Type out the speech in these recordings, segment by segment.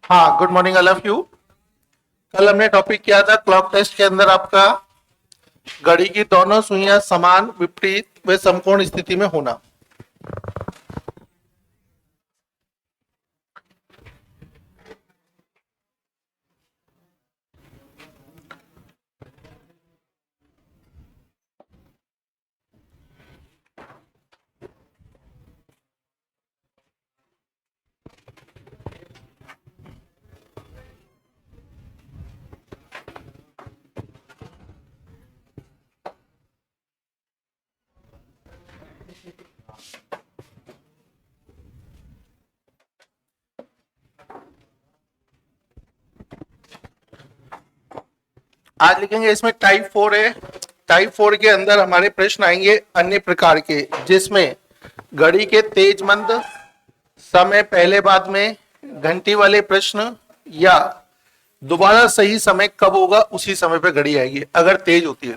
हाँ, good morning all of you. कल हमने टॉपिक किया था क्लॉक टेस्ट के अंदर आपका घड़ी की दोनों सुइयां समान विपरीत व समकोण स्थिति में होना। आज लिखेंगे इसमें टाइप 4 है। टाइप 4 के अंदर हमारे प्रश्न आएंगे अन्य प्रकार के, जिसमें घड़ी के तेज मंद, समय पहले बाद में, घंटी वाले प्रश्न, या दोबारा सही समय कब होगा उसी समय पे घड़ी आएगी अगर तेज होती है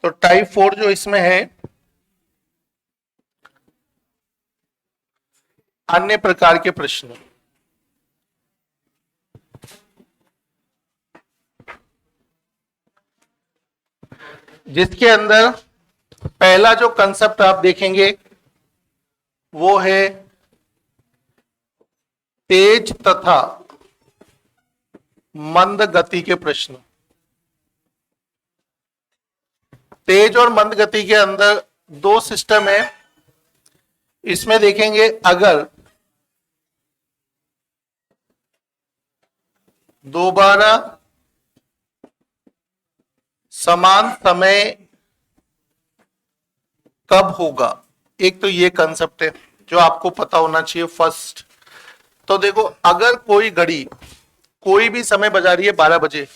तो टाइप 4 जो इसमें है अन्य प्रकार के प्रश्न। जिसके अंदर पहला जो कंसेप्ट आप देखेंगे वो है तेज तथा मंद गति के प्रश्न। तेज और मंद गति के अंदर दो सिस्टम है। इसमें देखेंगे अगर दोबारा समान समय कब होगा, एक तो ये कंसेप्ट है जो आपको पता होना चाहिए फर्स्ट। तो देखो, अगर कोई घड़ी कोई भी समय बजा रही है 12 बजे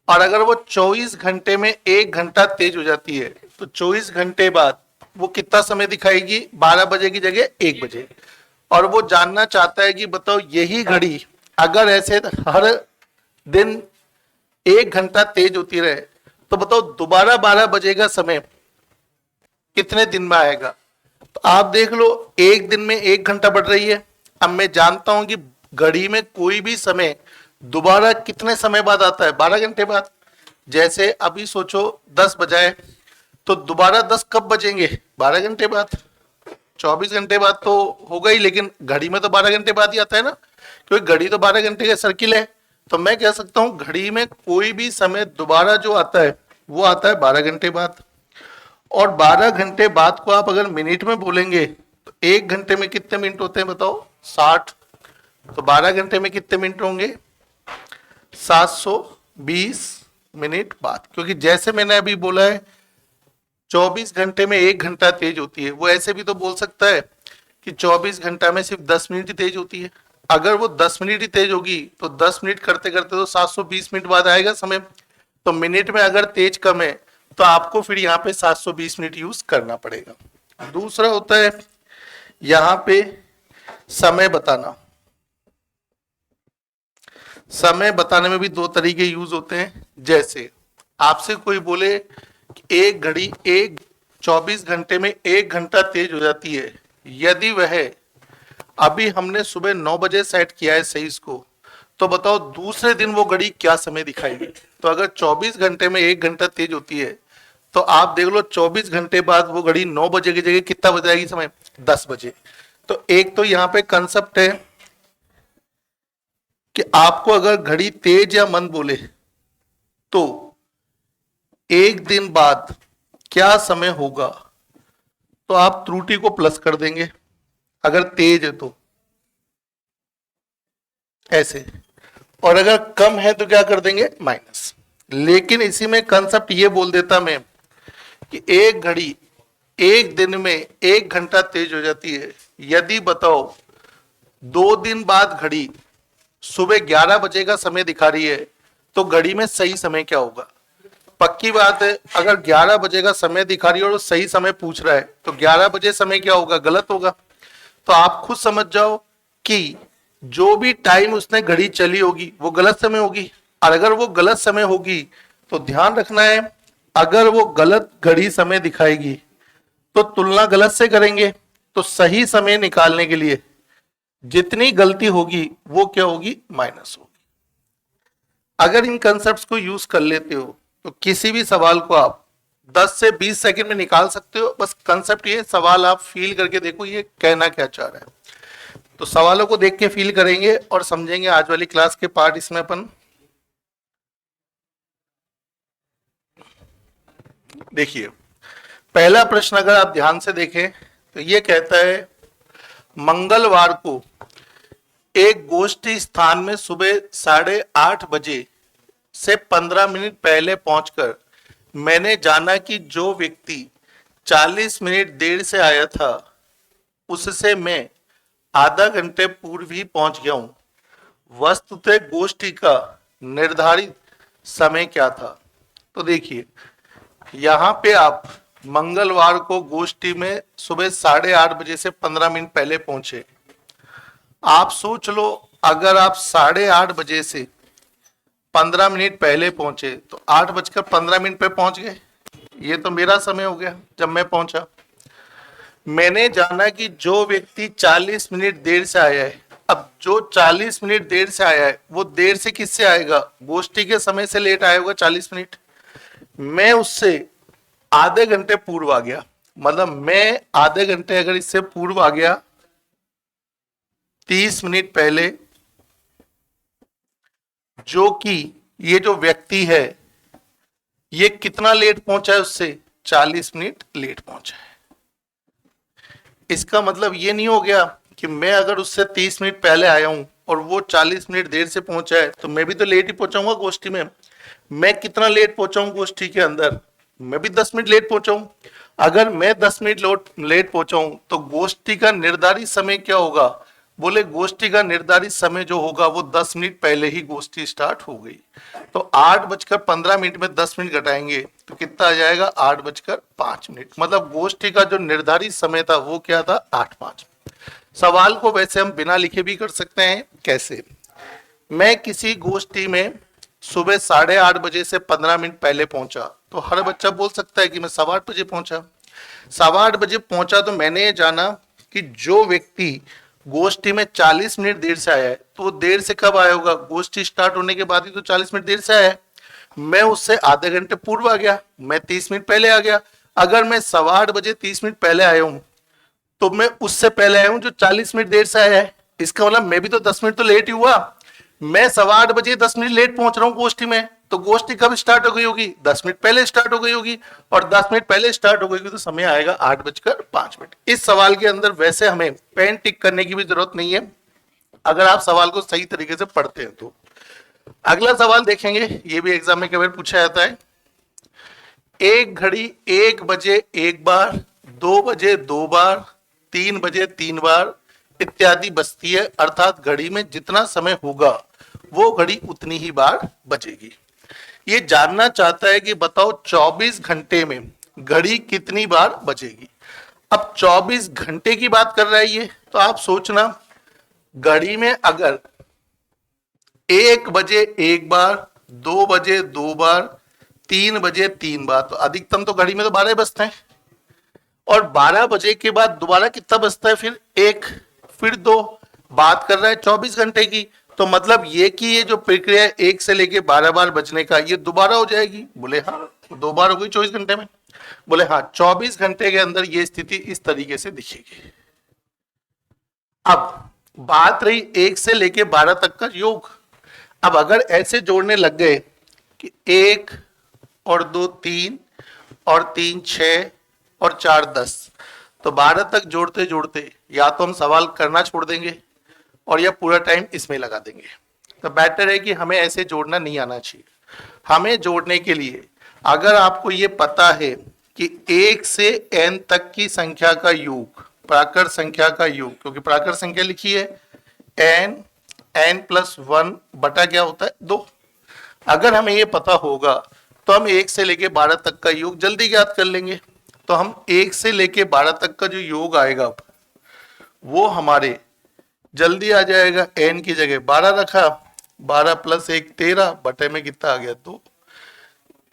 और अगर वो 24 घंटे में 1 घंटा तेज हो जाती है तो 24 घंटे बाद वो कितना समय दिखाएगी? 12 बजे की जगह 1 बजे। और वो जानना चाहता है कि बताओ यही घड़ी अगर ऐसे हर दिन 1 घंटा तेज होती रहे तो बताओ दोबारा 12 बजे का समय कितने दिन में आएगा? तो आप देख लो, एक दिन में 1 घंटा बढ़ रही है। अब मैं जानता हूं कि घड़ी में कोई भी समय दोबारा कितने समय बाद आता है? 12 घंटे बाद। जैसे अभी सोचो 10 बजाए तो दोबारा 10 कब बजेंगे? 12 घंटे बाद। 24 घंटे बाद तो होगा ही, लेकिन घड़ी में तो 12 घंटे बाद ही आता है ना, क्योंकि घड़ी तो 12 घंटे का सर्किल है। तो मैं कह सकता हूं घड़ी में कोई भी समय दोबारा जो आता है वो आता है 12 घंटे बाद। और 12 घंटे बाद को आप अगर मिनट में बोलेंगे तो 1 घंटे में कितने मिनट होते हैं बताओ? 60। तो 12 घंटे में कितने मिनट होंगे? 720 मिनट बाद। क्योंकि जैसे मैंने अभी बोला है 24 घंटे में 1 घंटा तेज होती है, वो ऐसे भी तो बोल सकता है कि 24 घंटा में सिर्फ 10 मिनट ही तेज होती है। अगर वो 10 मिनट ही तेज होगी तो 10 मिनट करते करते तो 720 मिनट बाद आएगा समय। तो मिनट में अगर तेज कम है तो आपको फिर यहाँ पे 720 मिनट यूज करना पड़ेगा। दूसरा होता है यहाँ पे समय बताना। समय बताने में भी दो तरीके यूज होते हैं। जैसे आपसे कोई बोले कि एक घड़ी 24 घंटे में 1 घंटा तेज हो जाती है, यदि वह अभी हमने सुबह 9 बजे सेट किया है सही इसको, तो बताओ दूसरे दिन वो घड़ी क्या समय दिखाएगी? तो अगर 24 घंटे में 1 घंटा तेज होती है तो आप देख लो 24 घंटे बाद वो घड़ी 9 बजे की जगह कितना बजाएगी समय? 10 बजे। तो एक तो यहाँ पे कंसेप्ट है कि आपको अगर घड़ी तेज या मंद बोले तो एक दिन बाद क्या समय होगा, तो आप त्रुटि को प्लस कर देंगे अगर तेज है तो ऐसे, और अगर कम है तो क्या कर देंगे? माइनस। लेकिन इसी में कंसेप्ट ये बोल देता मैं कि एक घड़ी एक दिन में 1 घंटा तेज हो जाती है, यदि बताओ 2 दिन बाद घड़ी सुबह 11 बजे का समय दिखा रही है तो घड़ी में सही समय क्या होगा? पक्की बात है, अगर 11 बजे का समय दिखा रही है और सही समय पूछ रहा है तो 11 बजे समय क्या होगा? गलत होगा। तो आप खुद समझ जाओ कि जो भी टाइम उसने घड़ी चली होगी वो गलत समय होगी। और अगर वो गलत समय होगी तो ध्यान रखना है, अगर वो गलत घड़ी समय दिखाएगी तो तुलना गलत से करेंगे तो सही समय निकालने के लिए जितनी गलती होगी वो क्या होगी, माइनस होगी। अगर इन कंसेप्ट्स को यूज कर लेते हो तो किसी भी सवाल को आप 10 से 20 सेकंड में निकाल सकते हो। बस कंसेप्ट ये, सवाल आप फील करके देखो ये कहना क्या चाह रहा है। तो सवालों को देख के फील करेंगे और समझेंगे आज वाली क्लास के पार्ट। इसमें अपन देखिए, पहला प्रश्न अगर आप ध्यान से देखें तो ये कहता है मंगलवार को एक गोष्ठी स्थान में सुबह 8:30 बजे से 15 मिनट पहले पहुंचकर मैंने जाना कि जो व्यक्ति 40 मिनट देर से आया था उससे मैं आधा घंटे पूर्व ही पहुंच गया हूं। वस्तुतः गोष्ठी का निर्धारित समय क्या था। तो देखिए, यहां पे आप मंगलवार को गोष्ठी में सुबह 8:30 बजे से 15 मिनट पहले पहुंचे। आप सोच लो, अगर आप 8:30 बजे से 15 मिनट पहले पहुंचे तो 8:15 पे पहुंच गए। ये तो मेरा समय हो गया जब मैं पहुंचा। मैंने जाना कि जो व्यक्ति 40 मिनट देर से आया है, अब जो 40 मिनट देर से आया है वो देर से किससे आएगा, गोष्ठी के समय से लेट आया होगा 40 मिनट। मैं उससे आधे घंटे पूर्व आ गया, मतलब मैं आधे घंटे अगर इससे पूर्व आ गया 30 मिनट पहले, जो कि ये जो व्यक्ति है ये कितना लेट पहुंचा है, उससे 40 मिनट लेट पहुंचा है। इसका मतलब ये नहीं हो गया कि मैं अगर उससे 30 मिनट पहले आया हूं और वो 40 मिनट देर से पहुंचा है तो मैं भी तो लेट ही पहुंचाऊंगा गोष्ठी में। मैं कितना लेट पहुंचाऊं गोष्ठी के अंदर, मैं भी 10 मिनट लेट पहुंचाऊं। अगर मैं 10 मिनट लेट पहुंचाऊं तो गोष्ठी का निर्धारित समय क्या होगा, बोले गोष्ठी का निर्धारित समय जो होगा वो 10 मिनट पहले ही गोष्ठी स्टार्ट हो गई। तो 8:15 में 10 मिनट घटाएंगे तो कितना आ जाएगा, 8:05। मतलब गोष्ठी का जो निर्धारित समय था वो क्या था, 8:05। सवाल को वैसे हम बिना लिखे भी कर सकते हैं। कैसे, मैं किसी गोष्ठी में सुबह 8:30 बजे से 15 मिनट पहले पहुंचा तो हर बच्चा बोल सकता है कि मैं 8:15 बजे पहुंचा। 8:15 बजे पहुंचा तो मैंने ये जाना कि जो व्यक्ति गोष्ठी में 40 मिनट देर से आया है तो वो देर से कब आया होगा, गोष्ठी स्टार्ट होने के बाद ही तो 40 मिनट देर से आया है। मैं उससे आधे घंटे पूर्व आ गया, मैं 30 मिनट पहले आ गया। अगर मैं 8:15 बजे 30 मिनट पहले आया हूं तो मैं उससे पहले आया हूं जो 40 मिनट देर से आया है। इसका मतलब मैं भी तो 10 मिनट तो लेट ही हुआ। मैं 8:15 बजे 10 मिनट लेट पहुंच रहा हूं गोष्ठी में, तो गोष्ठी कब स्टार्ट हो गई होगी, 10 मिनट पहले स्टार्ट हो गई होगी। और 10 मिनट पहले स्टार्ट हो गई तो समय आएगा 8:05। इस सवाल के अंदर वैसे हमें पेन टिक करने की भी जरूरत नहीं है अगर आप सवाल को सही तरीके से पढ़ते हैं तो। अगला सवाल देखेंगे, ये भी एग्जाम में कई बार पूछा जाता है। एक घड़ी 1 बजे एक बार, 2 बजे 2 बार, 3 बजे 3 बार इत्यादि बजती है, अर्थात घड़ी में जितना समय होगा वो घड़ी उतनी ही बार बजेगी। ये जानना चाहता है कि बताओ 24 घंटे में घड़ी कितनी बार बजेगी। अब 24 घंटे की बात कर रहा है ये, तो आप सोचना घड़ी में अगर 1 बजे एक बार, 2 बजे 2 बार, 3 बजे 3 बार, तो अधिकतम तो घड़ी में तो 12 बजते हैं। और 12 बजे के बाद दोबारा कितना बजता है, फिर 1, फिर 2, बात कर रहा है 24 घंटे की। तो मतलब ये कि ये जो प्रक्रिया 1 से लेके 12 बार बजने का ये दोबारा हो जाएगी। बोले हाँ, 2 बार हो गई 24 घंटे में। बोले हाँ, 24 घंटे के अंदर ये स्थिति इस तरीके से दिखेगी। अब बात रही 1 से लेके 12 तक का योग। अब अगर ऐसे जोड़ने लग गए कि 1 और 2 3 और 3 6 और 4 10, तो 12 तक जोड़ते जोड़ते या तो हम सवाल करना छोड़ देंगे और या पूरा टाइम इसमें लगा देंगे। तो बेटर है कि हमें ऐसे जोड़ना नहीं आना चाहिए। हमें जोड़ने के लिए अगर आपको ये पता है कि 1 से n तक की संख्या का योग, प्राकृत संख्या का योग, क्योंकि प्राकृत संख्या लिखी है n+1 बटा क्या होता है 2। अगर हमें ये पता होगा तो हम 1 से लेके 12 तक का योग जल्दी ज्ञात कर लेंगे। तो हम 1 से लेके 12 तक का जो योग आएगा वो हमारे जल्दी आ जाएगा। n की जगह 12 रखा, 12 + 1 13, बटे में कितना आ गया 2।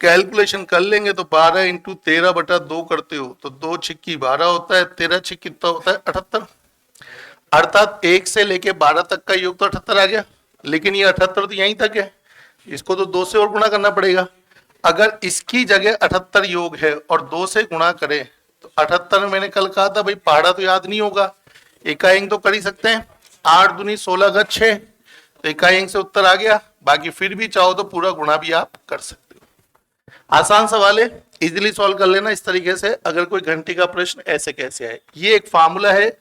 कैलकुलेशन कर लेंगे तो 12 इंटू 13/2 करते हो तो 2 छिक्की 12 होता है, 13 छिक्की कितना होता है 78। अर्थात 1 से लेके 12 तक का योग तो 78 आ गया, लेकिन ये 78 तो यहीं तक है, इसको तो 2 से और गुणा करना पड़ेगा। अगर इसकी जगह 78 योग है और 2 से गुणा करें तो 78 मैंने कल कहा था भाई पहाड़ा तो याद नहीं होगा, इकाई अंक तो कर ही सकते हैं। 8 दूनी 16 का 6, तो इकाई अंक से उत्तर आ गया। बाकी फिर भी चाहो तो पूरा गुणा भी आप कर सकते हो। आसान सवाल है, इजीली सॉल्व कर लेना इस तरीके से। अगर कोई घंटी का प्रश्न ऐसे कैसे आए, ये एक फार्मूला है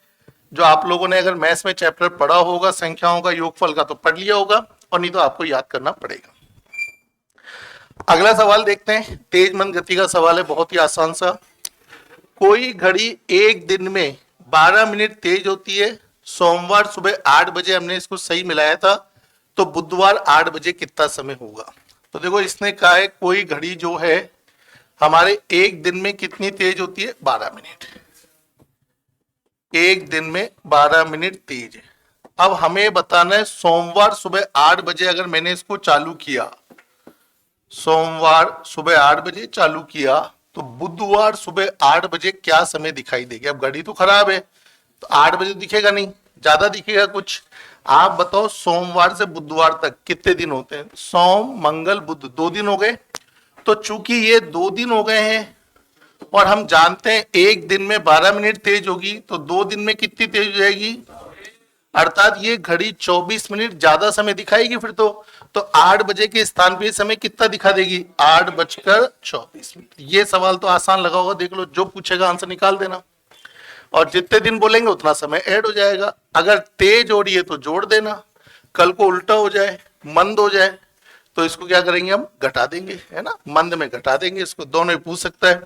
जो आप लोगों ने अगर मैथ्स में चैप्टर पढ़ा होगा संख्याओं का योगफल का तो पढ़ लिया होगा, और नहीं तो आपको याद करना पड़ेगा। अगला सवाल देखते हैं, तेज मंद गति का सवाल है, बहुत ही आसान सा। कोई घड़ी एक दिन में 12 मिनट तेज होती है, सोमवार सुबह 8 बजे हमने इसको सही मिलाया था, तो बुधवार 8 बजे कितना समय होगा। तो देखो इसने कहा है कोई घड़ी जो है हमारे एक दिन में कितनी तेज होती है, 12 मिनट, एक दिन में 12 मिनट तेज है। अब हमें बताना है सोमवार सुबह 8 बजे अगर मैंने इसको चालू किया, सोमवार सुबह 8 बजे चालू किया, तो बुधवार सुबह 8 बजे क्या समय दिखाई देगा। अब घड़ी तो खराब है तो 8 बजे दिखेगा नहीं, ज्यादा दिखेगा कुछ। आप बताओ सोमवार से बुधवार तक कितने दिन होते हैं, सोम मंगल बुध 2 दिन हो गए। तो चूंकि ये 2 दिन हो गए हैं और हम जानते हैं एक दिन में 12 मिनट तेज होगी, तो 2 दिन में कितनी तेज हो जाएगी, अर्थात ये घड़ी 24 मिनट ज्यादा समय दिखाएगी फिर तो 8 बजे के स्थान पे समय कितना दिखा देगी, 8:24। ये सवाल तो आसान लगा होगा, देख लो, जो पूछेगा आंसर निकाल देना, और जितने दिन बोलेंगे उतना समय ऐड हो जाएगा। अगर तेज हो रही है तो जोड़ देना, कल को उल्टा हो जाए मंद हो जाए तो इसको क्या करेंगे, हम घटा देंगे, है ना, मंद में घटा देंगे इसको, दोनों ही पूछ सकता है।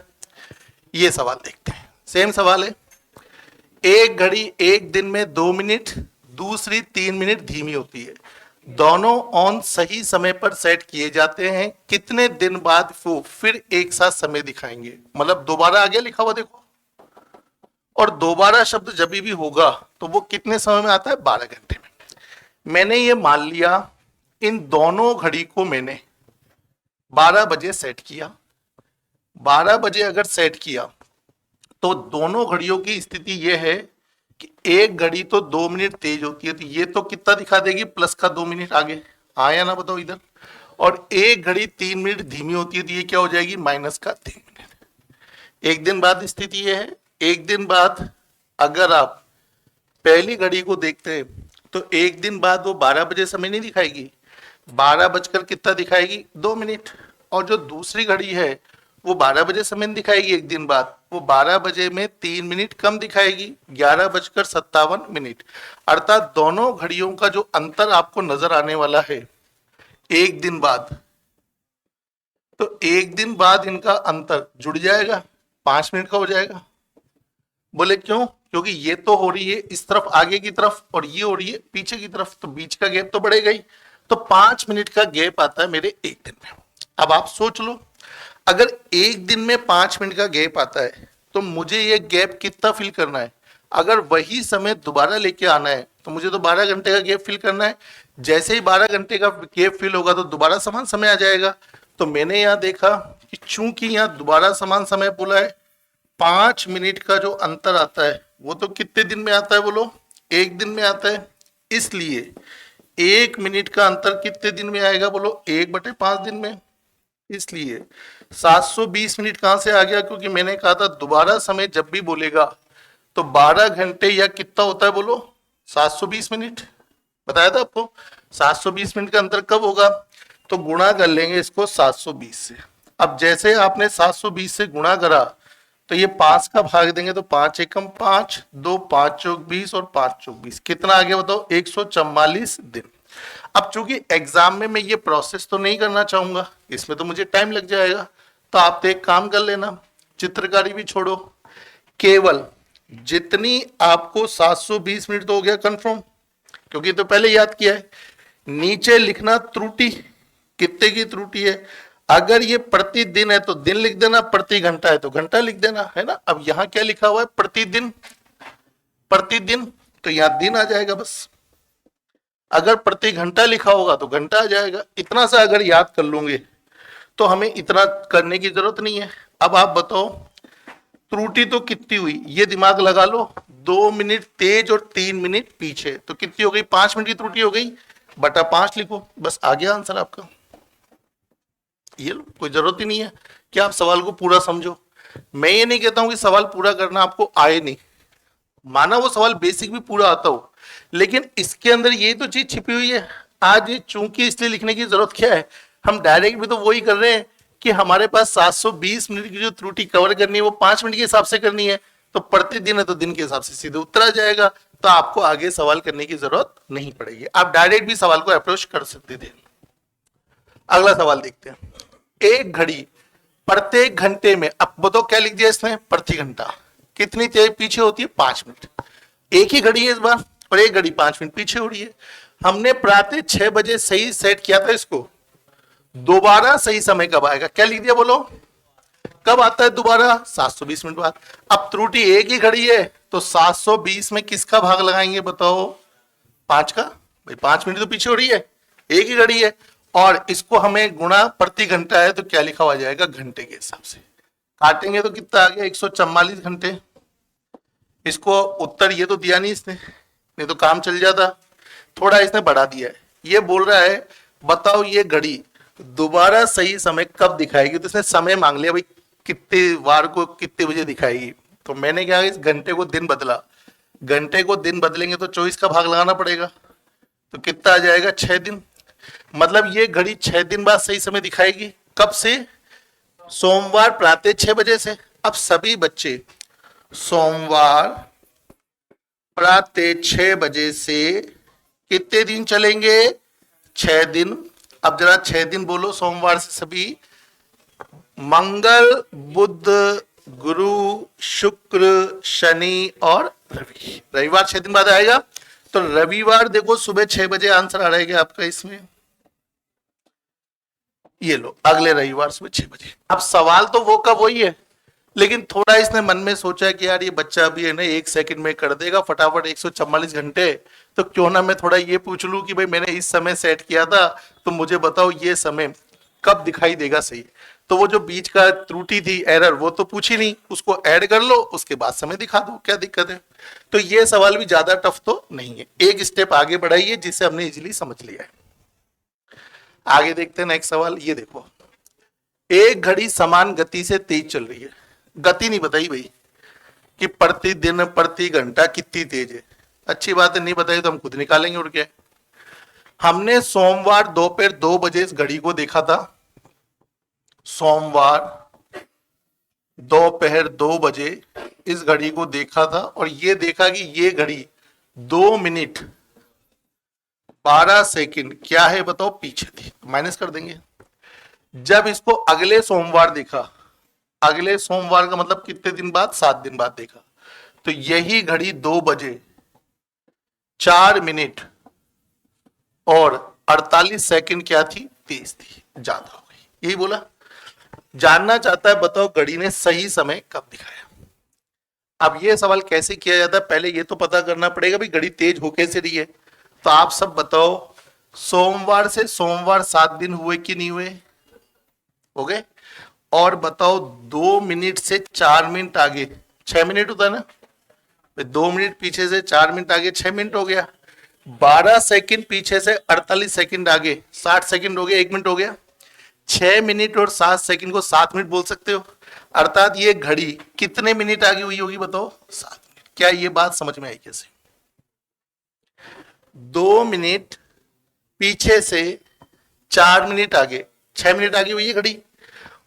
ये सवाल देखते हैं, सेम सवाल है। एक घड़ी एक दिन में 2 मिनट, दूसरी 3 मिनट धीमी होती है, दोनों ऑन सही समय पर सेट किए जाते हैं, कितने दिन बाद वो फिर एक साथ समय दिखाएंगे। मतलब दोबारा आगे लिखा हुआ देखो, और दोबारा शब्द जब भी होगा तो वो कितने समय में आता है, 12 घंटे में। मैंने ये मान लिया इन दोनों घड़ी को मैंने 12 बजे सेट किया, 12 बजे अगर सेट किया तो दोनों घड़ियों की स्थिति यह है कि एक घड़ी तो 2 मिनट तेज होती है, तो ये तो कितना दिखा देगी, प्लस का 2 मिनट आगे आया ना, बताओ इधर। और एक घड़ी 3 मिनट धीमी होती है, तो ये क्या हो जाएगी, माइनस का 3 मिनट। एक दिन बाद स्थिति यह है, एक दिन बाद अगर आप पहली घड़ी को देखते हैं तो एक दिन बाद वो 12 बजे समय नहीं दिखाएगी, 12 बजकर कितना दिखाएगी, 2 मिनट। और जो दूसरी घड़ी है वो 12 बजे समय दिखाएगी एक दिन बाद, वो 12 बजे में 3 मिनट कम दिखाएगी, 11:57। अर्थात दोनों घड़ियों का जो अंतर आपको नजर आने वाला है एक दिन बाद, तो एक दिन बाद इनका अंतर जुड़ जाएगा, 5 मिनट का हो जाएगा। बोले क्यों, क्योंकि ये तो हो रही है इस तरफ आगे की तरफ और ये हो रही है पीछे की तरफ, तो बीच का गैप तो बढ़ेगा ही, तो 5 मिनट का गैप आता है मेरे एक दिन में। अब आप सोच लो, अगर एक दिन में 5 मिनट का गैप आता है तो मुझे ये गैप कितना फिल करना है, अगर वही समय दोबारा लेके आना है तो मुझे तो 12 घंटे का गैप फिल करना है। जैसे ही 12 घंटे का गैप फिल होगा तो दोबारा समान समय आ जाएगा। तो मैंने यहाँ देखा कि चूंकि यहाँ दोबारा समान समय बोला है, 5 मिनट का जो अंतर आता है वो तो कितने दिन में आता है, बोलो, एक दिन में आता है। इसलिए 1 मिनट का अंतर कितने दिन में आएगा, बोलो, 1/5 दिन में। इसलिए 720 मिनट कहां से आ गया, क्योंकि मैंने कहा था दोबारा समय जब भी बोलेगा तो 12 घंटे या कितना होता है, बोलो, 720 मिनट। बताया था आपको 720 मिनट का अंतर कब होगा, तो गुणा कर लेंगे इसको 720 से। अब जैसे आपने 720 से गुणा करा तो ये 5 का भाग देंगे तो 5 एकम 5, 2 5 चौक 20 और 5 चौक 20, कितना आ गया बताओ, 144 दिन। अब चूंकि एग्जाम में मैं ये प्रोसेस तो नहीं करना चाहूंगा, इसमें तो मुझे टाइम लग जाएगा, तो आप तो एक काम कर लेना, चित्रकारी भी छोड़ो, केवल जितनी आपको 720 मिनट तो हो गया कंफर्म, क्योंकि तो पहले याद किया है। नीचे लिखना त्रुटि, कितने की त्रुटि है, अगर ये प्रतिदिन है तो दिन लिख देना, प्रति घंटा है तो घंटा लिख देना, है ना। अब यहां क्या लिखा हुआ है, प्रतिदिन, प्रतिदिन, तो यहां दिन आ जाएगा बस। अगर प्रति घंटा लिखा होगा तो घंटा आ जाएगा। इतना सा अगर याद कर लूंगे तो हमें इतना करने की जरूरत नहीं है। अब आप बताओ त्रुटि तो कितनी हुई, ये दिमाग लगा लो, 2 मिनट तेज और 3 मिनट पीछे, तो कितनी हो गई, 5 मिनट की त्रुटि हो गई, बटा 5 लिखो, बस आ गया आंसर आपका। ये लो, कोई जरूरत ही नहीं है कि आप सवाल को पूरा समझो। मैं ये नहीं कहता हूं कि सवाल पूरा करना आपको आए नहीं, माना वो सवाल बेसिक भी पूरा आता हो, लेकिन इसके अंदर ये तो चीज छिपी हुई है। आज ये चूंकि इसलिए लिखने की जरूरत क्या है, हम डायरेक्ट भी तो वही कर रहे हैं कि हमारे पास 720 मिनट की जो त्रुटि कवर करनी है वो 5 मिनट के हिसाब से करनी है, तो प्रतिदिन है तो दिन के हिसाब से सीधे उत्तर आ जाएगा, तो आपको आगे सवाल करने की जरूरत नहीं पड़ेगी, आप डायरेक्ट भी सवाल को अप्रोच कर सकते थे। अगला सवाल देखते हैं। एक घड़ी प्रत्येक घंटे में, अब बताओ क्या लिख दिया इसने, प्रति घंटा कितनी तेज पीछे होती है, 5 मिनट। एक ही घड़ी है इस बार, और एक घड़ी 5 मिनट पीछे हो रही है। हमने प्रातः 6 बजे सही सेट किया था इसको, दोबारा सही समय कब आएगा, क्या लिख दिया बोलो, कब आता है दोबारा, 720 मिनट बाद। अब त्रुटि एक ही घड़ी है, तो 720 में किसका भाग लगाएंगे बताओ, 5 का, भाई 5 मिनट तो पीछे हो रही है, एक ही घड़ी है, और इसको हमें गुणा प्रति घंटा है, तो क्या लिखा हुआ जाएगा, घंटे के हिसाब से काटेंगे तो कितना आ गया, 144 घंटे। इसको उत्तर ये तो दिया नहीं इसने, नहीं तो काम चल जाता, थोड़ा इसने बढ़ा दिया है। ये बोल रहा है बताओ ये घड़ी दोबारा सही समय कब दिखाएगी, तो इसने समय मांग लिया, भाई कितने वार को कितने बजे दिखाएगी, तो मैंने क्या इस घंटे को दिन बदला, घंटे को दिन बदलेंगे तो 24 का भाग लगाना पड़ेगा, तो कितना आ जाएगा, 6 दिन। मतलब ये घड़ी 6 दिन बाद सही समय दिखाएगी, कब से, सोमवार प्रातः 6 बजे से। अब सभी बच्चे सोमवार प्रातः 6 बजे से कितने दिन चलेंगे, 6 दिन। अब जरा 6 दिन बोलो सोमवार से सभी, मंगल बुध गुरु शुक्र शनि और रवि, रविवार 6 दिन बाद आएगा, तो रविवार देखो सुबह 6 बजे आंसर आ रहेगा आपका इसमें, ये लो अगले रविवार सुबह 6 बजे। अब सवाल तो वो का वही है, लेकिन थोड़ा इसने मन में सोचा कि यार ये बच्चा भी है ना 1 सेकंड में कर देगा फटाफट 144 घंटे, तो क्यों ना मैं थोड़ा ये पूछ लूं कि भाई मैंने इस समय सेट किया था, तो मुझे बताओ ये समय कब दिखाई देगा सही। तो वो जो बीच का त्रुटि थी एरर वो तो पूछी नहीं, उसको ऐड कर लो, उसके बाद समय दिखा दो, क्या दिक्कत है। तो ये सवाल भी ज्यादा टफ तो नहीं है, एक स्टेप आगे बढ़ाइए जिसे हमने इजिली समझ लिया है। आगे देखते हैं नेक्स्ट सवाल, ये देखो, एक घड़ी समान गति से तेज चल रही है, गति नहीं बताई भाई कि प्रतिदिन प्रति घंटा कितनी तेज है, अच्छी बात है, नहीं बताई तो हम खुद निकालेंगे और क्या। हमने सोमवार दोपहर 2 बजे इस घड़ी को देखा था, सोमवार दोपहर 2 बजे इस घड़ी को देखा था, और ये देखा कि ये घड़ी 2 मिनट 12 सेकंड क्या है बताओ पीछे थी, माइनस कर देंगे। जब इसको अगले सोमवार देखा, अगले सोमवार का मतलब कितने दिन बाद, 7 दिन बाद देखा, तो यही घड़ी 2 बजे 4 मिनट और 48 सेकंड क्या थी, तेज थी, ज्यादा हो गई, यही बोला। जानना चाहता है बताओ घड़ी ने सही समय कब दिखाया। अब ये सवाल कैसे किया जाता है, पहले ये तो पता करना पड़ेगा भाई घड़ी तेज हो कैसे रही है। तो आप सब बताओ सोमवार से सोमवार 7 दिन हुए कि नहीं हुए, हो गए। और बताओ 2 मिनट से 4 मिनट आगे 6 मिनट होता है ना, 2 मिनट पीछे से 4 मिनट आगे 6 मिनट हो गया, 12 सेकंड पीछे से 48 सेकंड आगे 60 सेकंड हो गया, 1 मिनट हो गया। 6 मिनट और 7 सेकंड को 7 मिनट बोल सकते हो, अर्थात ये घड़ी कितने मिनट आगे हुई होगी बताओ, 7 मिनट। क्या ये बात समझ में आई कैसे, 2 मिनट पीछे से 4 मिनट आगे 6 मिनट आगे हुई है घड़ी,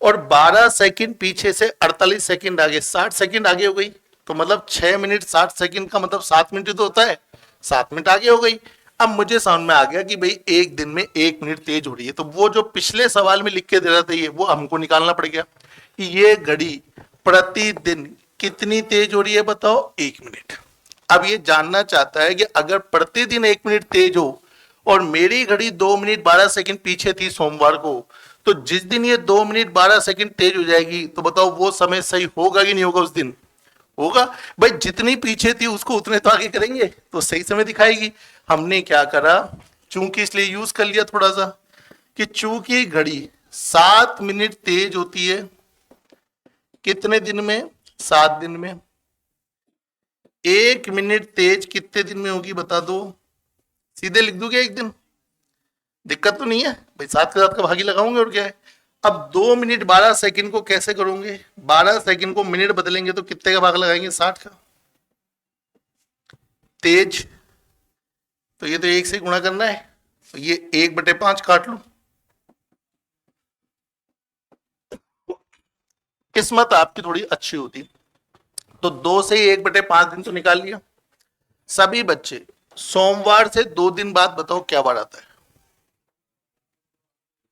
और 12 सेकंड पीछे से 48 सेकंड आगे 60 सेकंड आगे हो गई, तो मतलब 6 मिनट 60 सेकंड का मतलब 7 मिनट तो होता है, 7 मिनट आगे हो गई। अब मुझे समझ में आ गया कि भाई एक दिन में 1 मिनट तेज हो रही है, तो वो जो पिछले सवाल में लिख के दे रहा था ये वो हमको निकालना पड़ गया कि ये घड़ी प्रतिदिन कितनी तेज हो रही है बताओ, 1 मिनट। अब ये जानना चाहता है कि अगर प्रतिदिन 1 मिनट तेज हो और मेरी घड़ी 2 मिनट 12 सेकंड पीछे थी सोमवार को, तो जिस दिन ये 2 मिनट 12 सेकंड तेज हो जाएगी तो बताओ वो समय सही होगा कि नहीं होगा, उस दिन होगा। भाई जितनी पीछे थी उसको उतने तो आगे करेंगे तो सही समय दिखाएगी। हमने क्या करा, चूंकि इसलिए यूज कर लिया थोड़ा सा कि चूंकि घड़ी 7 मिनट तेज होती है कितने दिन में? 7 दिन में। 1 मिनट तेज कितने दिन में होगी बता दो? सीधे लिख दूंगे एक दिन, दिक्कत तो नहीं है भाई, 7 के साथ का भागी लगाऊंगे और क्या है। अब 2 मिनट 12 सेकंड को कैसे करोगे? 12 सेकंड को मिनट बदलेंगे तो कितने का भाग लगाएंगे? 60 का। तेज तो ये तो 1 से गुणा करना है, तो ये 1/5 काट लो। किस्मत आपकी थोड़ी अच्छी होती तो 2 से 1/5 दिन तो निकाल लिया। सभी बच्चे सोमवार से 2 दिन बाद बताओ क्या बार आता है?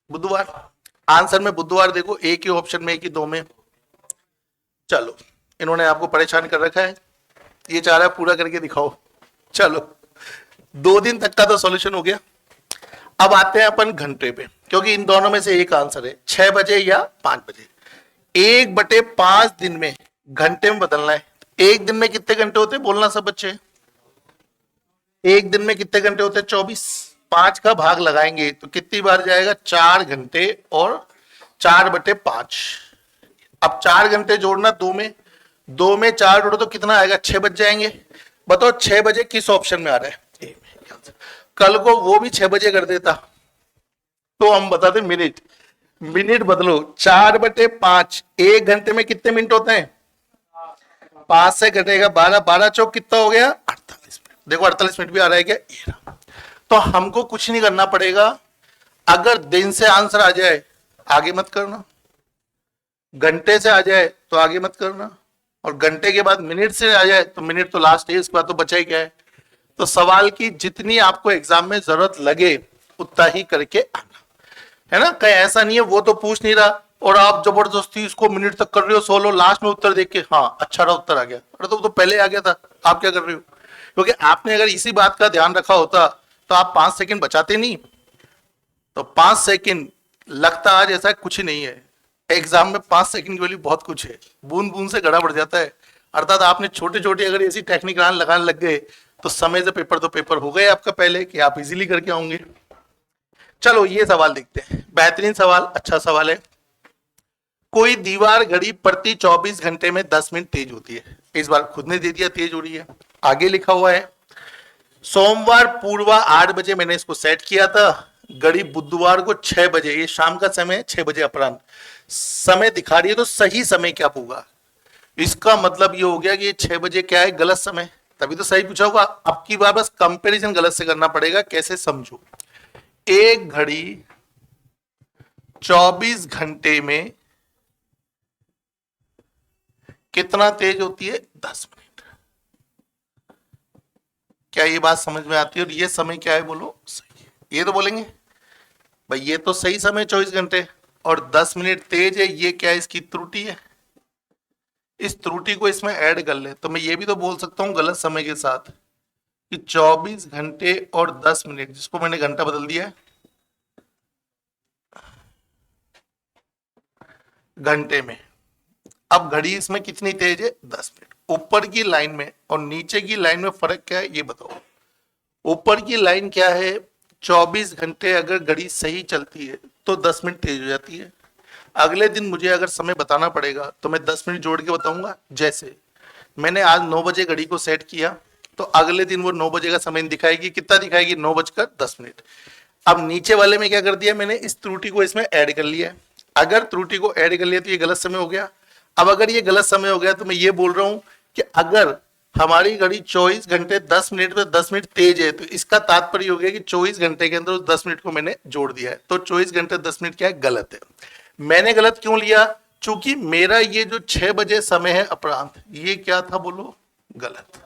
बुधवार। आंसर में बुधवार देखो, एक ही ऑप्शन में, एक ही दो में। चलो, इन्होंने आपको परेशान कर रखा है, ये चाह रहा है पूरा करके दिखाओ। चलो, 2 दिन तक का तो सॉल्यूशन हो गया। अब आते हैं अपन घंटे पे, क्योंकि इन दोनों में से एक आंसर है, 6 बजे या 5 बजे। 1/5 दिन में घंटे में बदलना है। एक दिन में कितने घंटे होते हैं बोलना सब बच्चे? एक दिन में कितने घंटे होते हैं? 24। 5 का भाग लगाएंगे तो कितनी बार जाएगा? 4 घंटे और 4/5। अब 4 घंटे जोड़ना 2 में, 2 में 4 जोड़ो तो कितना आएगा? 6 बज जाएंगे। बताओ 6 बजे किस ऑप्शन में आ रहा है? कल को वो भी 6 बजे कर देता तो हम बताते मिनट। मिनट बदलो, 4/5। 1 घंटे में कितने मिनट होते हैं? 5 से घटेगा 12, 12 चौक कितना हो गया? 48 मिनट। देखो 48 मिनट भी आ रहा है क्या? ये रहा। तो हमको कुछ नहीं करना पड़ेगा। अगर दिन से आंसर आ जाए आगे मत करना, घंटे से आ जाए तो आगे मत करना, और घंटे के बाद मिनट से आ जाए तो मिनट तो लास्ट है, इसके बाद तो बचा ही क्या है। तो सवाल की जितनी आपको एग्जाम में जरूरत लगे उतना ही करके आना, है ना। कहीं ऐसा नहीं है वो तो पूछ नहीं रहा और आप जबरदस्ती इसको मिनट तक कर रहे हो, सोलो लास्ट में उत्तर देख के हाँ अच्छा रहा उत्तर आ गया। अरे तो पहले आ गया था, आप क्या कर रहे हो? क्योंकि आपने अगर इसी बात का ध्यान रखा होता तो आप 5 सेकंड बचाते नहीं। तो 5 सेकंड लगता आज ऐसा कुछ ही नहीं है, एग्जाम में 5 सेकंड की वैल्यू बहुत कुछ है, बूंद बूंद से घड़ा बढ़ जाता है। अर्थात आपने छोटे छोटे अगर ऐसी टेक्निक लगाने लग गए तो समय से पेपर तो पेपर हो गए आपका पहले कि आप इजीली करके आओगे। चलो ये सवाल देखते हैं, बेहतरीन सवाल, अच्छा सवाल है। कोई दीवार घड़ी प्रति 24 घंटे में 10 मिनट तेज होती है। इस बार खुद ने दे दिया तेज हो रही है। आगे लिखा हुआ है सोमवार पूर्वा 8 बजे मैंने इसको सेट किया था, घड़ी बुधवार को 6 बजे, ये शाम का समय 6 बजे अपराह्न समय दिखा रही है, तो सही समय क्या होगा? इसका मतलब ये हो गया कि ये 6 बजे क्या है? गलत समय, तभी तो सही पूछा होगा। अब की बार बस कंपैरिजन गलत से करना पड़ेगा, कैसे समझो। एक घड़ी 24 घंटे में कितना तेज होती है? 10 मिनट। क्या ये बात समझ में आती है? और ये समय क्या है बोलो? सही है। ये तो बोलेंगे भाई ये तो सही समय 24 घंटे और 10 मिनट तेज है, ये क्या है? इसकी त्रुटि है। इस त्रुटि को इसमें ऐड कर ले तो मैं ये भी तो बोल सकता हूं गलत समय के साथ कि 24 घंटे और 10 मिनट, जिसको मैंने घंटा बदल दिया है घंटे में। अब घड़ी इसमें कितनी तेज है? 10 मिनट। ऊपर की लाइन में और नीचे की लाइन में फर्क क्या है ये बताओ। ऊपर की लाइन क्या है? 24 घंटे अगर घड़ी सही चलती है तो 10 मिनट तेज हो जाती है। अगले दिन मुझे अगर समय बताना पड़ेगा तो मैं 10 मिनट जोड़ के बताऊंगा। जैसे मैंने आज 9 बजे घड़ी को सेट किया तो अगले दिन वो 9 बजे का समय दिखाएगी, कितना दिखाएगी? 9:10। अब नीचे वाले में क्या कर दिया मैंने? इस त्रुटि को इसमें ऐड कर लिया। अगर त्रुटि को ऐड कर लिया तो ये गलत समय हो गया। अब अगर ये गलत समय हो गया तो मैं ये बोल रहा हूं कि अगर हमारी घड़ी 24 घंटे 10 मिनट पे 10 मिनट तेज है तो इसका तात्पर्य हो गया कि 24 घंटे के अंदर उस 10 मिनट को मैंने जोड़ दिया है। तो 24 घंटे 10 मिनट क्या है? गलत है। मैंने गलत क्यों लिया? चूंकि मेरा ये जो 6 बजे समय है अपरांत, ये क्या था बोलो? गलत।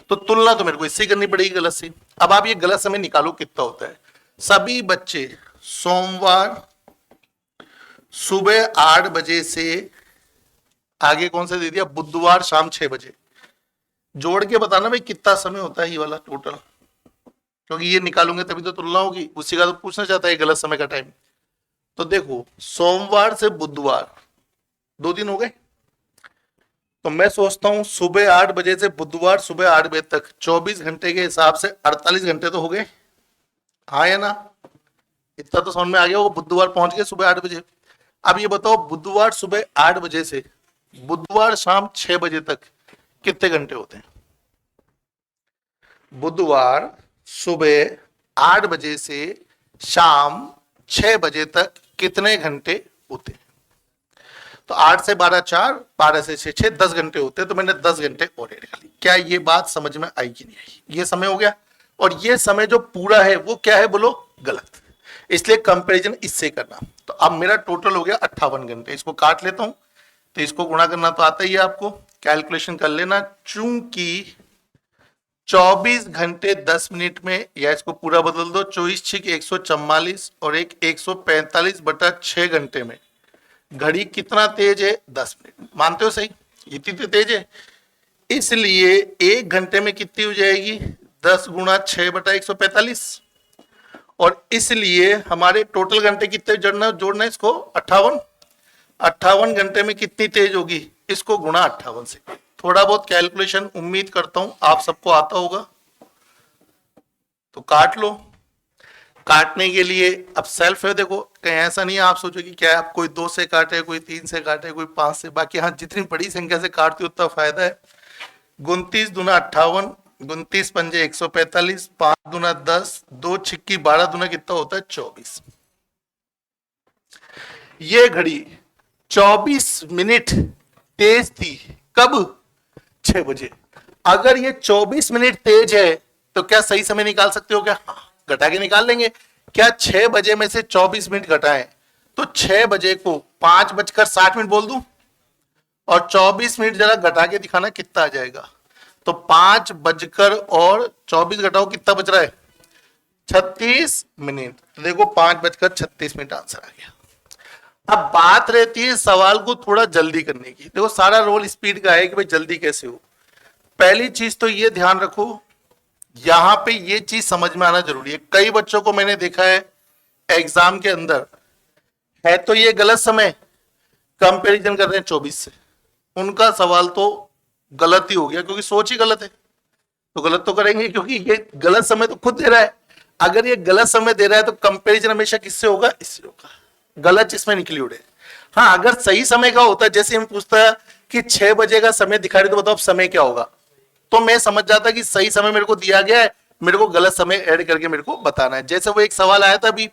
तो तुलना तो मेरे को इससे करनी पड़ेगी गलत से। अब आप ये गलत समय निकालो कितना होता है। सभी बच्चे सोमवार सुबह 8 बजे से आगे कौन सा दे दिया? बुधवार शाम 6 बजे। जोड़ के बताना भाई कितना समय होता है ये वाला टोटल, क्योंकि ये निकालूंगे तभी तो तुलना होगी। उसी का तो पूछना चाहता है गलत समय का टाइम। तो देखो सोमवार से बुधवार 2 दिन हो गए, तो मैं सोचता हूं सुबह 8 बजे से बुधवार सुबह 8 बजे तक 24 घंटे के हिसाब से 48 घंटे तो हो गए, हाँ या ना? इतना तो समझ में आ गया, वो बुधवार पहुंच गए सुबह 8 बजे। अब ये बताओ बुधवार सुबह 8 बजे से बुधवार शाम 6 बजे तक कितने घंटे होते हैं? बुधवार सुबह 8 बजे से शाम 6 बजे तक कितने घंटे होते हैं? तो 8 से 12 4, 12 से 6 6, 10 घंटे होते हैं। तो मैंने 10 घंटे और ऐड कर ली। क्या ये बात समझ में आई कि नहीं आई? ये समय हो गया, और ये समय जो पूरा है वो क्या है बोलो? गलत। इसलिए कंपैरिजन इससे करना। तो अब मेरा टोटल हो गया 58 घंटे। इसको काट लेता हूं, तो इसको गुणा करना तो आता ही है आपको, कैलकुलेशन कर लेना। चूंकि 24 घंटे 10 मिनट में, या इसको पूरा बदल दो, 24 छिक 144 और एक 145/6 घंटे में घड़ी कितना तेज है? 10 मिनट। मानते हो सही? इतनी तो तेज है। इसलिए 1 घंटे में कितनी हो जाएगी? 10 गुणा 6/145। और इसलिए हमारे टोटल घंटे कितने जोड़ना है इसको? 58। 58 घंटे में कितनी तेज होगी? इसको गुणा 58 से। थोड़ा बहुत कैलकुलेशन उम्मीद करता हूं आप सबको आता होगा, तो काट लो। काटने के लिए अब सेल्फ है, देखो कहीं ऐसा नहीं है आप सोचो कि क्या आप कोई 2 से काटे, कोई 3 से काटे, कोई 5 से। बाकी हाँ, जितनी बड़ी संख्या से काटते उतना फायदा है। 29 दूना 58, 29 पंजे 145, 5 दूना 10, 2 छिक्की 12 दूना कितना होता है? 24। ये घड़ी 24 मिनट तेज थी। कब? 6 बजे। अगर ये 24 मिनट तेज है तो क्या सही समय निकाल सकते हो? क्या? हाँ, घटा के निकाल लेंगे। क्या 6 बजे में से 24 मिनट घटाएं तो 6 बजे को 5:60 बोल दूं, और 24 मिनट जरा घटा के दिखाना कितना आ जाएगा? तो 5:24 घटाओ, कितना बच रहा है? 36 मिनट। तो देखो 5:36 आंसर आ गया। अब बात रहती है सवाल को थोड़ा जल्दी करने की। देखो सारा रोल स्पीड का है कि भाई जल्दी कैसे हो। पहली चीज तो ये ध्यान रखो, यहां पे ये चीज समझ में आना जरूरी है। कई बच्चों को मैंने देखा है एग्जाम के अंदर है तो ये गलत समय, कंपैरिजन कर रहे हैं 24 से। उनका सवाल तो गलत ही हो गया, क्योंकि सोच ही गलत है। तो गलत तो करेंगे, क्योंकि ये गलत समय तो खुद दे रहा है। अगर ये गलत समय दे रहा है तो कंपैरिजन हमेशा किससे होगा? इससे होगा। गलत इसमें इंक्लूड है। हाँ, अगर सही समय का होता, जैसे हम पूछता है कि 6 बजे का समय दिखा रहे तो बताओ अब समय क्या होगा, तो मैं समझ जाता कि सही समय मेरे को दिया गया है, मेरे को गलत समय ऐड करके मेरे को बताना है। जैसे वो एक सवाल आया था अभी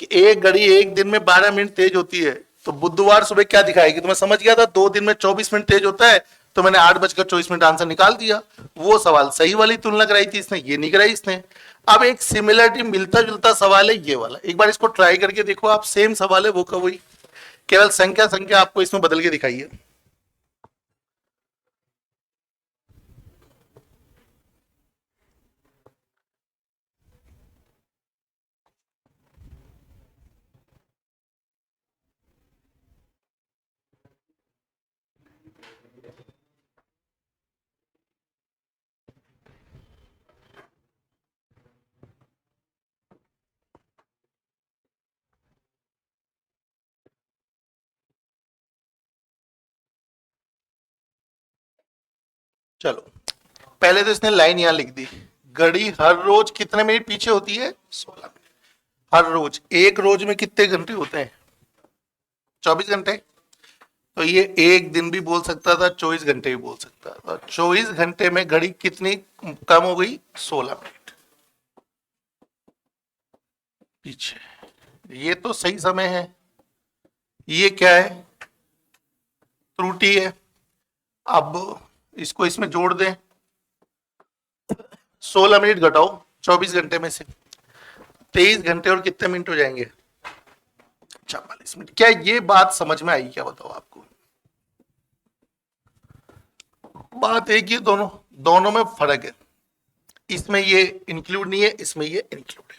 कि एक घड़ी एक दिन में 12 मिनट तेज होती है, तो बुधवार सुबह क्या दिखाएगी? तो मैं समझ गया था 2 दिन में 24 मिनट तेज होता है, तो मैंने 8:24 आंसर निकाल दिया। वो सवाल सही वाली तुलना कराई थी इसने, ये नहीं कराई इसने। अब एक सिमिलरिटी मिलता जुलता सवाल है ये वाला, एक बार इसको ट्राई करके देखो आप। सेम सवाल है वो का वही, केवल संख्या संख्या आपको इसमें बदल के दिखाइए। चलो, पहले तो इसने लाइन यहां लिख दी, घड़ी हर रोज कितने मिनट पीछे होती है? 16 मिनट। हर रोज, एक रोज में कितने घंटे होते हैं? 24 घंटे। तो ये एक दिन भी बोल सकता था, 24 घंटे भी बोल सकता था। 24 घंटे में घड़ी कितनी कम हो गई? 16 मिनट पीछे। ये तो सही समय है, ये क्या है? त्रुटि है। अब इसको इसमें जोड़ दें, 16 मिनट घटाओ 24 घंटे में से, 23 घंटे और कितने मिनट हो जाएंगे? 44 मिनट। क्या ये बात समझ में आई? क्या बताओ आपको? बात एक ही, दोनों दोनों में फर्क है। इसमें ये इंक्लूड नहीं है, इसमें ये इंक्लूड है।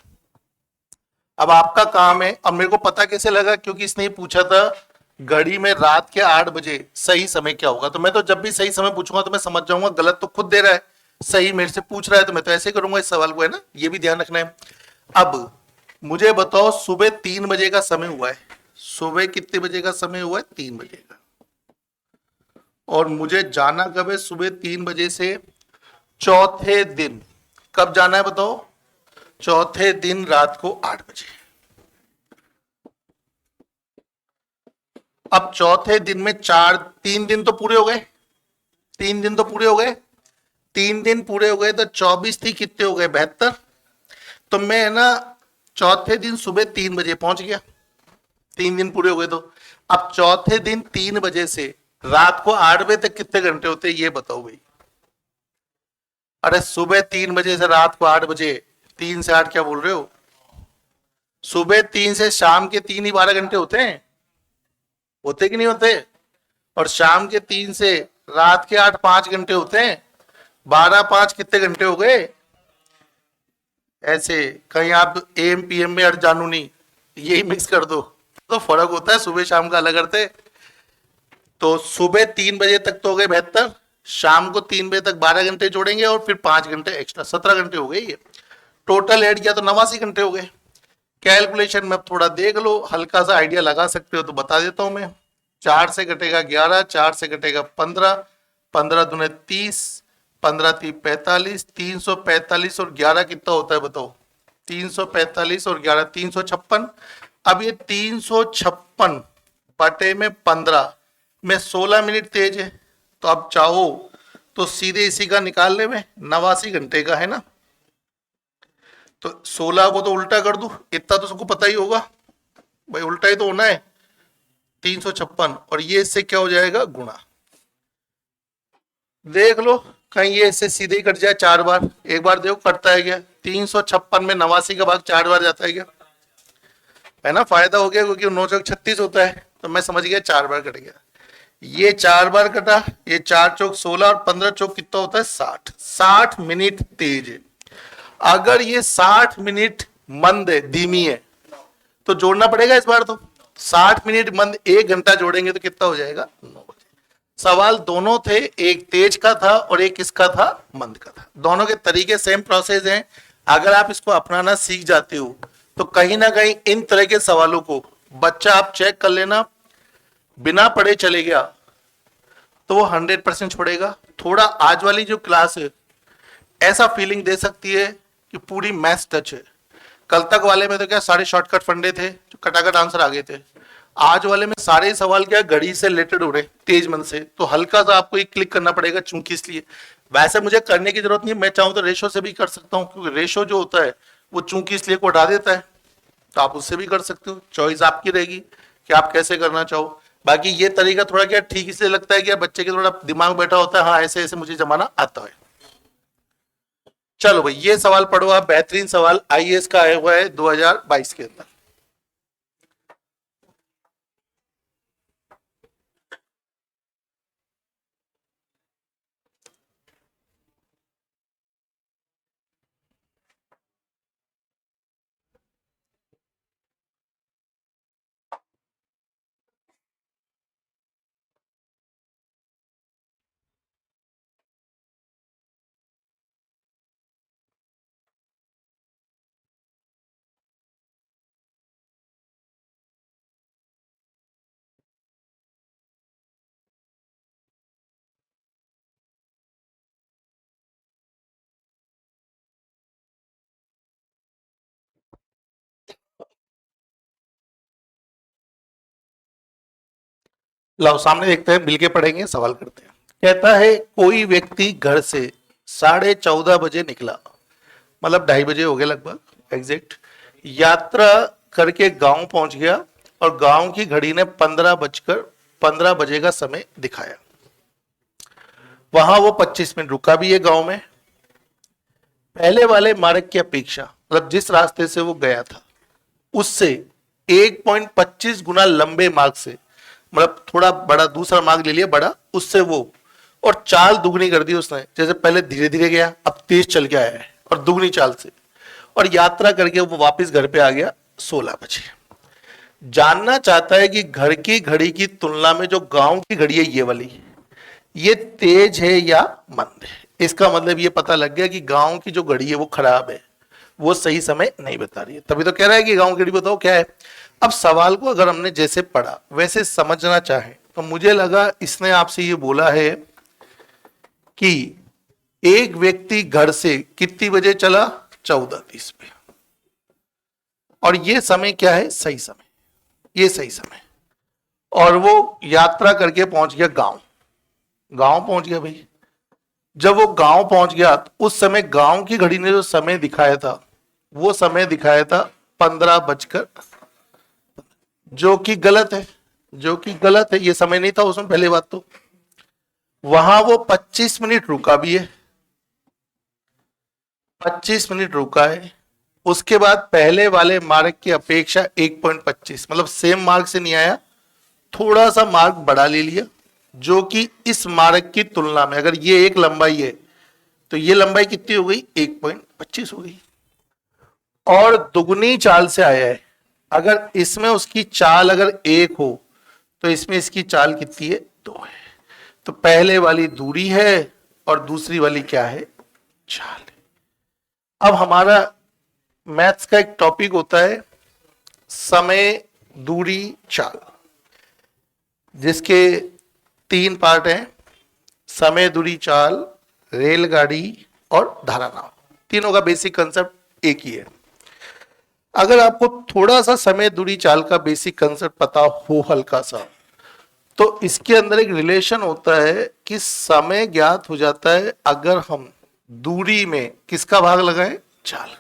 अब आपका काम है, अब मेरे को पता कैसे लगा? क्योंकि इसने ये पूछा था घड़ी में रात के 8 बजे सही समय क्या होगा। तो मैं तो जब भी सही समय पूछूंगा तो मैं समझ जाऊंगा गलत तो खुद दे रहा है, सही मेरे से पूछ रहा है, तो मैं तो ऐसे करूंगा इस सवाल को, है ना? ये भी ध्यान रखना है। अब मुझे बताओ सुबह 3 बजे का समय हुआ है। सुबह कितने बजे का समय हुआ है? 3 बजे का। और मुझे जाना कब है? सुबह 3 बजे से चौथे दिन। कब जाना है बताओ? चौथे दिन रात को 8 बजे। अब चौथे दिन में 3 दिन तो पूरे हो गए, 3 दिन तो पूरे हो गए, 3 दिन पूरे हो गए तो 24 थी, कितने हो गए 72। तो मैं ना चौथे दिन सुबह 3 बजे पहुंच गया, 3 दिन पूरे हो गए। तो अब चौथे दिन 3 बजे से रात को 8 बजे तक कितने घंटे होते हैं ये बताओ भाई। अरे सुबह 3 बजे से रात को 8 बजे, 3 से 8 क्या बोल रहे हो? सुबह 3 से शाम के 3 ही 12 घंटे होते हैं, होते कि नहीं होते? और शाम के 3 से रात के 8 5 घंटे होते हैं, 12 5 कितने घंटे हो गए? ऐसे कहीं आप एम पी एम में अड़ जानू नहीं, यही मिक्स कर दो तो फर्क होता है, सुबह शाम का अलग करते। तो सुबह 3 बजे तक तो हो गए 72, शाम को 3 बजे तक 12 घंटे जोड़ेंगे और फिर 5 घंटे एक्स्ट्रा, 17 घंटे हो गए। ये टोटल ऐड किया तो 89 घंटे हो गए। कैलकुलेशन में थोड़ा देख लो, हल्का सा आइडिया लगा सकते हो तो बता देता हूं मैं। 4 से घटेगा 11, 4 से घटेगा 15, 15 दूने 30, 15 3 45, 345 और 11 कितना होता है बताओ? 345 और 11 356। अब ये 356 बटे में 15 में 16 मिनट तेज है, तो अब चाहो तो सीधे इसी का निकाल ले में, 89 घंटे का है ना। तो 16 को तो उल्टा कर दू, इतना तो सबको पता ही होगा भाई, उल्टा ही तो होना है। 356 और ये इससे क्या हो जाएगा? गुणा। देख लो कहीं ये इससे सीधे ही कट जाए 4 बार, एक बार देखो कटता है क्या? 356 में 89 का भाग 4 बार जाता है क्या? है ना, फायदा हो गया, क्योंकि 9 चौक 36 होता है, तो मैं समझ गया 4 बार कट गया। ये 4 बार कटा, ये 4 चौक 16 और 15 चौक कितना होता है? 60। 60 मिनट तेज है। अगर ये 60 मिनट मंद है, धीमी है, तो जोड़ना पड़ेगा इस बार। तो 60 मिनट मंद 1 घंटा जोड़ेंगे तो कितना हो जाएगा? 9 बजे। सवाल दोनों थे, एक तेज का था और एक किसका था? मंद का था। दोनों के तरीके सेम प्रोसेस हैं। अगर आप इसको अपनाना सीख जाते हो तो कहीं ना कहीं इन तरह के सवालों को बच्चा आप चेक कर लेना, बिना पढ़े चले गया तो वो 100% छोड़ेगा। थोड़ा आज वाली जो क्लास है ऐसा फीलिंग दे सकती है कि पूरी मैथ्स टच है। कल तक वाले में तो क्या सारे शॉर्टकट फंडे थे, जो कटाकट आंसर आ गए थे। आज वाले में सारे सवाल क्या घड़ी से रिलेटेड हो रहे, तेज मन से, तो हल्का सा आपको एक क्लिक करना पड़ेगा। चूंकि इसलिए वैसे मुझे करने की जरूरत नहीं, मैं चाहूं तो रेशो से भी कर सकता हूं, क्योंकि रेशो जो होता है वो चूंकि इसलिए को हटा देता है, तो आप उससे भी कर सकते हो। चॉइस आपकी रहेगी कि आप कैसे करना चाहो। बाकी ये तरीका थोड़ा क्या ठीक इसलिए लगता है कि बच्चे के थोड़ा दिमाग बैठा होता है, हाँ ऐसे ऐसे मुझे जमाना आता है। चलो भाई ये सवाल पढ़ो आप, बेहतरीन सवाल आईएएस का आया हुआ है 2022 के अंदर। लाओ सामने देखते हैं, मिलके पढ़ेंगे, सवाल करते हैं। कहता है कोई व्यक्ति घर से 14:30 बजे निकला, मतलब 2:30 बजे हो गए लगभग एग्जैक्ट, यात्रा करके गांव पहुंच गया और गांव की घड़ी ने 15:15 का समय दिखाया। वहां वो 25 मिनट रुका भी है गांव में। पहले वाले मार्ग की अपेक्षा, मतलब जिस रास्ते से वो गया था उससे 1.25 गुना लंबे मार्ग से, मतलब थोड़ा बड़ा दूसरा मार्ग ले लिया बड़ा, उससे वो, और चाल दुगनी कर दी उसने। जैसे पहले धीरे धीरे गया, अब तेज चल के आया है और दुगनी चाल से, और यात्रा करके वो वापस घर पे आ गया 16 बजे। जानना चाहता है कि घर की घड़ी की तुलना में जो गांव की घड़ी है ये वाली, ये तेज है या मंद है। इसका मतलब ये पता लग गया कि गांव की जो घड़ी है वो खराब है, वो सही समय नहीं बता रही है। तभी तो कह रहा है कि गांव की घड़ी बताओ क्या है। अब सवाल को अगर हमने जैसे पढ़ा वैसे समझना चाहे तो मुझे लगा इसने आपसे ये बोला है कि एक व्यक्ति घर से कितनी बजे चला? 14:30 पे, और ये समय क्या है? सही समय, ये सही समय। और वो यात्रा करके पहुंच गया गांव। गांव पहुंच गया भाई। जब वो गांव पहुंच गया तो उस समय गांव की घड़ी ने जो समय दिखाया था वो समय दिखाया था 15 बजकर, जो कि गलत है, जो कि गलत है। ये समय नहीं था उसमें। पहले बात तो वहां वो 25 मिनट रुका भी है, 25 मिनट रुका है। उसके बाद पहले वाले मार्ग की अपेक्षा 1.25 मतलब सेम मार्ग से नहीं आया, थोड़ा सा मार्ग बढ़ा ले लिया, जो कि इस मार्ग की तुलना में अगर ये एक लंबाई है तो ये लंबाई कितनी हो गई, 1.25 हो गई। और दुगनी चाल से आया है। अगर इसमें उसकी चाल अगर 1 हो तो इसमें इसकी चाल कितनी है, 2 है। तो पहले वाली दूरी है और दूसरी वाली क्या है, चाल है। अब हमारा मैथ्स का एक टॉपिक होता है समय, दूरी, चाल, जिसके 3 पार्ट हैं, समय, दूरी, चाल, रेलगाड़ी और धारानाव। तीनों का बेसिक कंसेप्ट एक ही है। अगर आपको थोड़ा सा समय, दूरी, चाल का बेसिक कंसेप्ट पता हो हल्का सा, तो इसके अंदर एक रिलेशन होता है कि समय ज्ञात हो जाता है अगर हम दूरी में किसका भाग लगाएं, चाल का।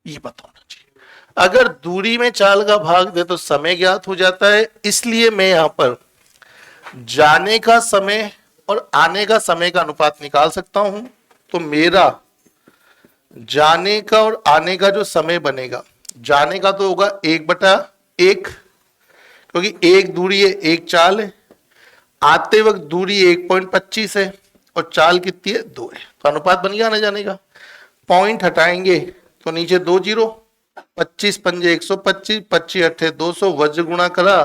ये पता होना चाहिए। अगर दूरी में चाल का भाग दे तो समय ज्ञात हो जाता है। इसलिए मैं यहां पर जाने का समय और आने का समय का अनुपात निकाल सकता हूं। तो मेरा जाने का और आने का जो समय बनेगा, जाने का तो होगा 1/1, क्योंकि 1 दूरी है, 1 चाल है। आते वक्त दूरी 1.25 है और चाल कितनी है, 2 है। तो अनुपात बन गया आने जाने का। पॉइंट हटाएंगे तो नीचे 2 जीरो, 25 पंजे 125, 25 अट्ठे 200, वज्र गुणा करा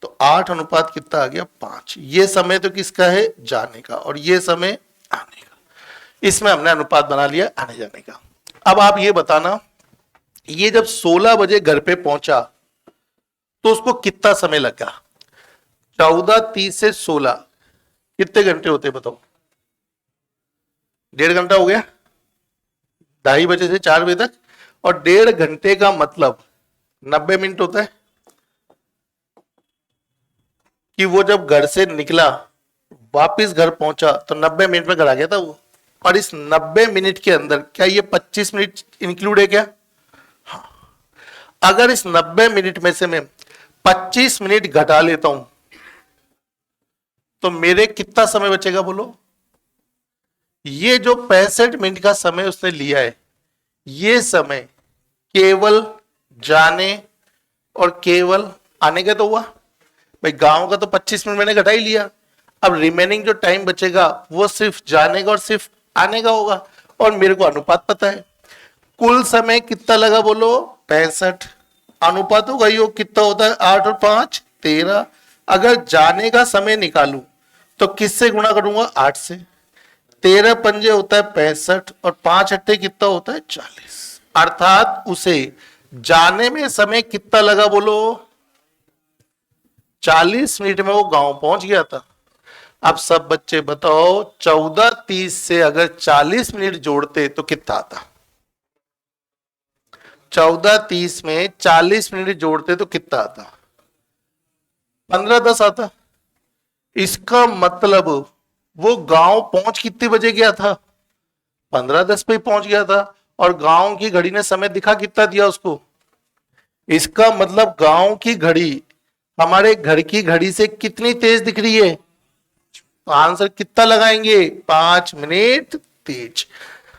तो 8 अनुपात कितना आ गया, 5। ये समय तो किसका है, जाने का, और ये समय आने का। इसमें हमने अनुपात बना लिया आने जाने का। अब आप ये बताना, ये जब 16 बजे घर पे पहुंचा तो उसको कितना समय लगा। 14:30 से 16 कितने घंटे होते बताओ, 1.5 घंटा हो गया। 2:30 बजे से 4 बजे तक, और 1.5 घंटे का मतलब 90 मिनट होता है। कि वो जब घर से निकला वापिस घर पहुंचा तो 90 मिनट में घर आ गया था वो। और इस 90 मिनट के अंदर क्या ये 25 मिनट इंक्लूड है क्या, हाँ। अगर इस 90 मिनट में से मैं 25 मिनट घटा लेता हूं तो मेरे कितना समय बचेगा बोलो। ये जो 65 मिनट का समय उसने लिया है, ये समय केवल जाने और केवल आने का तो हुआ भाई। गांव का तो 25 मिनट मैंने घटा ही लिया। अब रिमेनिंग जो टाइम बचेगा वो सिर्फ जाने का और सिर्फ आने का होगा। और मेरे को अनुपात पता है, कुल समय कितना लगा बोलो, 65। अनुपात होगा यो कितना होता है, 8 और 5 13। अगर जाने का समय निकालूं तो किससे गुणा करूंगा, 8 से। 13 पंजे होता है 65 और 5 अट्ठे कितना होता है, 40। अर्थात उसे जाने में समय कितना लगा बोलो, 40 मिनट में वो गांव पहुंच गया था। अब सब बच्चे बताओ 14:30 से अगर 40 मिनट जोड़ते तो कितना आता। 14:30 में 40 मिनट जोड़ते तो कितना आता, 15:10 आता। इसका मतलब वो गांव पहुंच कितने बजे गया था, 15:10 पे पहुंच गया था। और गांव की घड़ी ने समय दिखा कितना दिया उसको। इसका मतलब गांव की घड़ी हमारे घर की घड़ी से कितनी तेज दिख रही है। तो आंसर कितना लगाएंगे, 5 मिनट तेज।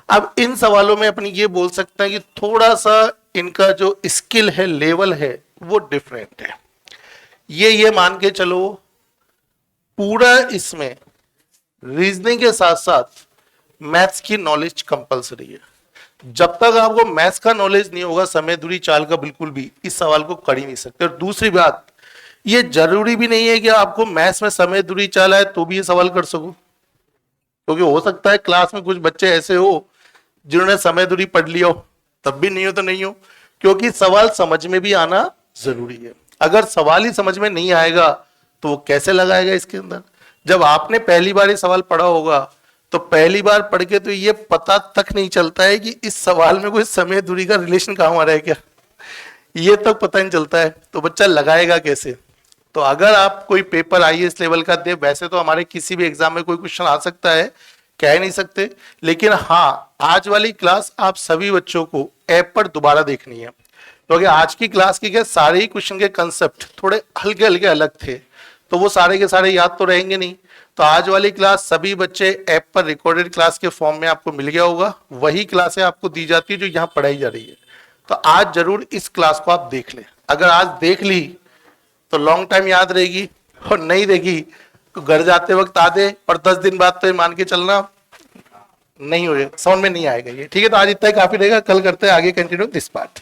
अब इन सवालों में अपनी ये बोल सकते हैं कि थोड़ा सा इनका जो स्किल है, लेवल है, वो डिफरेंट है। ये मान के चलो पूरा इसमें रीजनिंग के साथ साथ मैथ्स की नॉलेज कंपलसरी है। जब तक आपको मैथ्स का नॉलेज नहीं होगा, समय, दूरी, चाल का बिल्कुल भी इस सवाल को कर ही नहीं सकते। और दूसरी बात, ये जरूरी भी नहीं है कि आपको मैथ्स में समय, दूरी, चाल आए तो भी ये सवाल कर सको। क्योंकि हो सकता है क्लास में कुछ बच्चे ऐसे हो जिन्होंने समय, दूरी पढ़ लिया हो, तब भी नहीं हो तो नहीं हो। क्योंकि सवाल समझ में भी आना जरूरी है। अगर सवाल ही समझ में नहीं आएगा तो वो कैसे लगाएगा इसके अंदर। जब आपने पहली बार ये सवाल पढ़ा होगा तो पहली बार पढ़ के तो ये पता तक नहीं चलता है कि इस सवाल में कोई समय, दूरी का रिलेशन कहां आ रहा है क्या, ये तक पता नहीं चलता है। तो बच्चा लगाएगा कैसे। तो अगर आप कोई पेपर आईएएस लेवल का दे, वैसे तो हमारे किसी भी एग्जाम में कोई क्वेश्चन आ सकता है, कह नहीं सकते, लेकिन हाँ आज वाली क्लास आप सभी बच्चों को ऐप पर दोबारा देखनी है, क्योंकि आज की क्लास के क्या सारे ही क्वेश्चन के कंसेप्ट थोड़े हल्के हल्के अलग थे, तो वो सारे के सारे याद तो रहेंगे नहीं। तो आज वाली क्लास सभी बच्चे ऐप पर रिकॉर्डेड क्लास के फॉर्म में आपको मिल गया होगा, वही क्लासें आपको दी जाती है जो यहाँ पढ़ाई जा रही है। तो आज जरूर इस क्लास को आप देख लें, अगर आज देख ली तो लॉन्ग टाइम याद रहेगी, और नहीं देगी तो घर जाते वक्त आ दे और 10 दिन बाद तो मान के चलना नहीं हो, समझ में नहीं आएगा ये। ठीक है, तो आज इतना ही काफी रहेगा, कल करते हैं आगे कंटिन्यू दिस पार्ट।